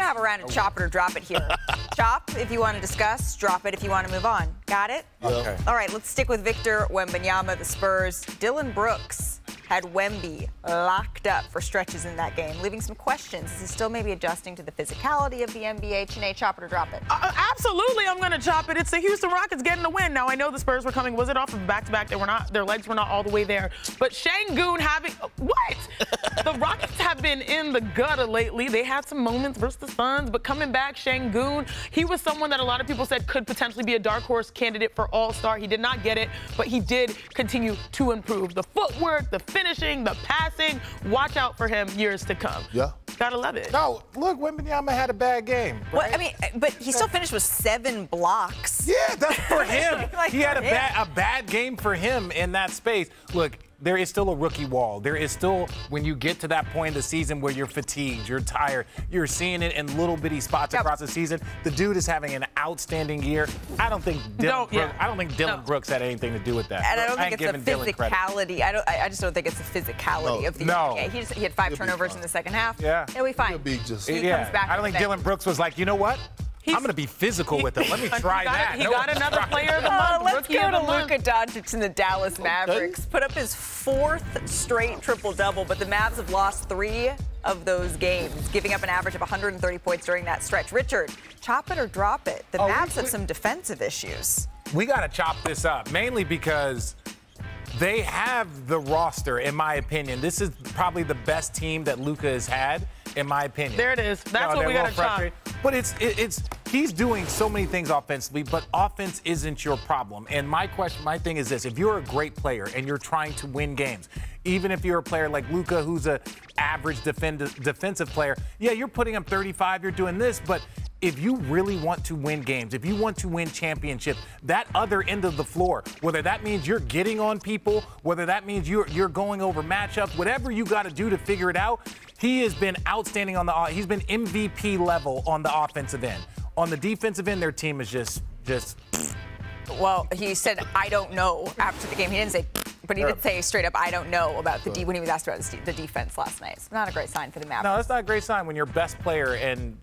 to have a round of chop it or drop it here. Chop if you want to discuss, drop it if you want to move on. Got it? Okay. All right, let's stick with Victor Wembanyama, the Spurs. Dylan Brooks had Wemby locked up for stretches in that game, leaving some questions. Is he still maybe adjusting to the physicality of the NBA? Chiney, chop it or drop it? Absolutely, I'm going to chop it. It's the Houston Rockets getting the win. Now, I know the Spurs were coming. Was it off of back-to-back? Their legs were not all the way there. But Şengün having... What? The Rockets have been in the gutter lately. They had some moments versus the Suns, but coming back, Şengün, he was someone that a lot of people said could potentially be a dark horse candidate for All-Star. He did not get it, but he did continue to improve. The footwork, the finishing, the passing, watch out for him years to come. Yeah. Gotta love it. No, look, Wembanyama had a bad game. Right? Well, I mean, but he still finished with 7 blocks. Yeah, that's for him. Like he had for a bad game for him in that space. Look, there is still a rookie wall. There is still, when you get to that point in the season where you're fatigued, you're tired, you're seeing it in little bitty spots across the season. The dude is having an outstanding year. I don't think Dylan Brooks had anything to do with that. And I don't think it's the physicality. I just don't think it's the physicality of the NBA. He had 5 turnovers in the second half. Yeah. It'll be fine. He comes back. I don't think Dylan Brooks was like, you know what? I'm going to be physical with him. Let me try that. He got another player of the month. Let's go to Luka Doncic and the Dallas Mavericks. Put up his 4th straight triple-double, but the Mavs have lost 3 of those games, giving up an average of 130 points during that stretch. Richard, chop it or drop it? The Mavs have some defensive issues. We got to chop this up, mainly because they have the roster, in my opinion. This is probably the best team that Luka has had, in my opinion. There it is. That's what we got to chop. But he's doing so many things offensively, but offense isn't your problem. And my thing is this: if you're a great player and you're trying to win games, even if you're a player like Luka, who's an average defensive player, yeah, you're putting up 35, you're doing this, but if you really want to win games, if you want to win championships, that other end of the floor, whether that means you're getting on people, whether that means you're going over matchups, whatever you got to do to figure it out, he has been outstanding he's been MVP level on the offensive end. On the defensive end, their team is just. Well, he said, I don't know after the game. He didn't say, but he did say straight up, I don't know about when he was asked about the defense last night. It's not a great sign for the Mavericks. No, that's not a great sign when your best player and,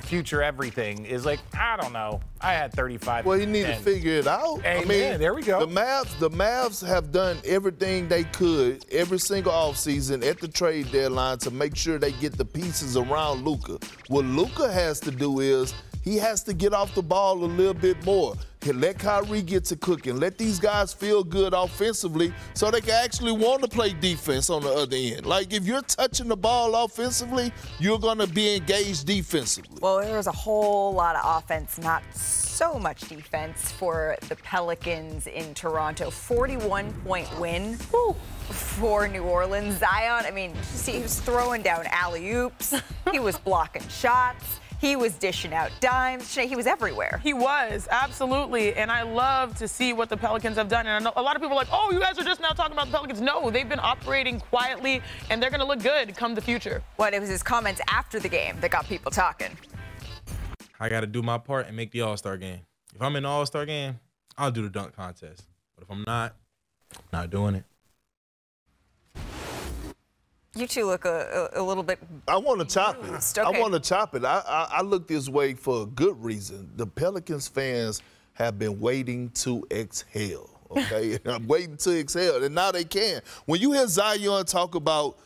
future everything is like, I don't know. I had 35. Well, you need to figure it out. Amen. I mean, there we go. The Mavs have done everything they could every single offseason at the trade deadline to make sure they get the pieces around Luka. What Luka has to do is he has to get off the ball a little bit more. Let Kyrie get to cooking. Let these guys feel good offensively so they can actually want to play defense on the other end. Like, if you're touching the ball offensively, you're going to be engaged defensively. Well, there was a whole lot of offense, not so much defense for the Pelicans in Toronto. 41-point win for New Orleans. Zion, I mean, he was throwing down alley-oops. He was blocking shots. He was dishing out dimes. He was everywhere. He was, absolutely. And I love to see what the Pelicans have done. And I know a lot of people are like, oh, you guys are just now talking about the Pelicans. No, they've been operating quietly, and they're going to look good come the future. Well, it was his comments after the game that got people talking. I got to do my part and make the All-Star game. If I'm in the All-Star game, I'll do the dunk contest. But if I'm not doing it. You two look a little bit. I want to chop it. Okay. I want to chop it. I look this way for a good reason. The Pelicans fans have been waiting to exhale. Okay, I'm waiting to exhale, and now they can. When you hear Zion talk about,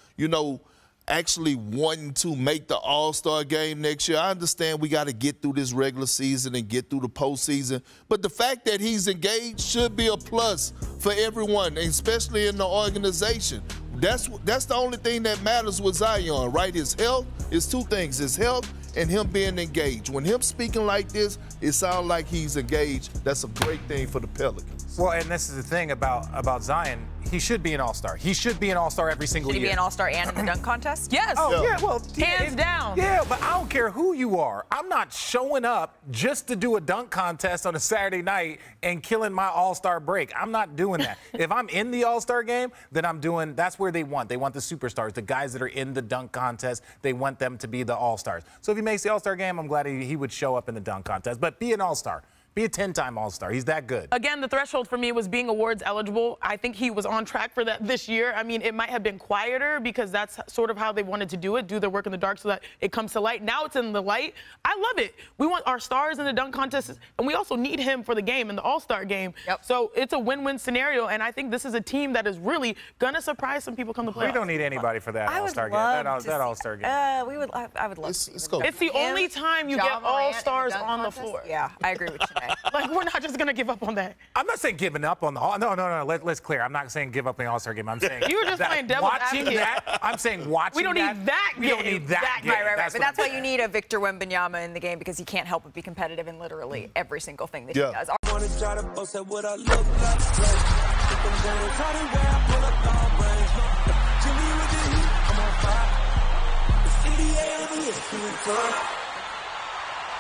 actually wanting to make the All-Star game next year, I understand we got to get through this regular season and get through the postseason. But the fact that he's engaged should be a plus for everyone, especially in the organization. That's the only thing that matters with Zion, right? His health is 2 things: his health and him being engaged. When him speaking like this, it sounds like he's engaged. That's a great thing for the Pelicans. Well, and this is the thing about Zion. He should be an All-Star. He should be an All-Star every single year. Should he be an All-Star and in the dunk contest? Yes. Oh, yeah, well, hands down. Yeah, but I don't care who you are. I'm not showing up just to do a dunk contest on a Saturday night and killing my All-Star break. I'm not doing that. If I'm in the All-Star game, then that's where they want. They want the superstars, the guys that are in the dunk contest. They want them to be the All-Stars. So if he makes the All-Star game, I'm glad he would show up in the dunk contest. But be an All-Star. Be a 10-time All-Star. He's that good. Again, the threshold for me was being awards eligible. I think he was on track for that this year. I mean, it might have been quieter because that's sort of how they wanted to do it, do their work in the dark so that it comes to light. Now it's in the light. I love it. We want our stars in the dunk contest, and we also need him for the game, in the All-Star game. Yep. So it's a win-win scenario, and I think this is a team that is really going to surprise some people come to play. We don't need anybody for that All-Star game. That All-Star game. I would love to see It's the only time you get all-stars on the floor. Yeah, I agree with you. Like, we're not just going to give up on that. I'm not saying giving up on the All. No. Let's clear. I'm not saying give up on the All-Star game. I'm saying you were just playing devil's advocate. I'm saying watching. We don't need that. We don't need that. Right. But that's why you need a Victor Wembanyama in the game, because he can't help but be competitive in literally every single thing that he does. I wanna try to boast at what I look like. Think I'm gonna try to wear I pull up long range. Jimmy with the heat, I'm on fire. The CDA over here,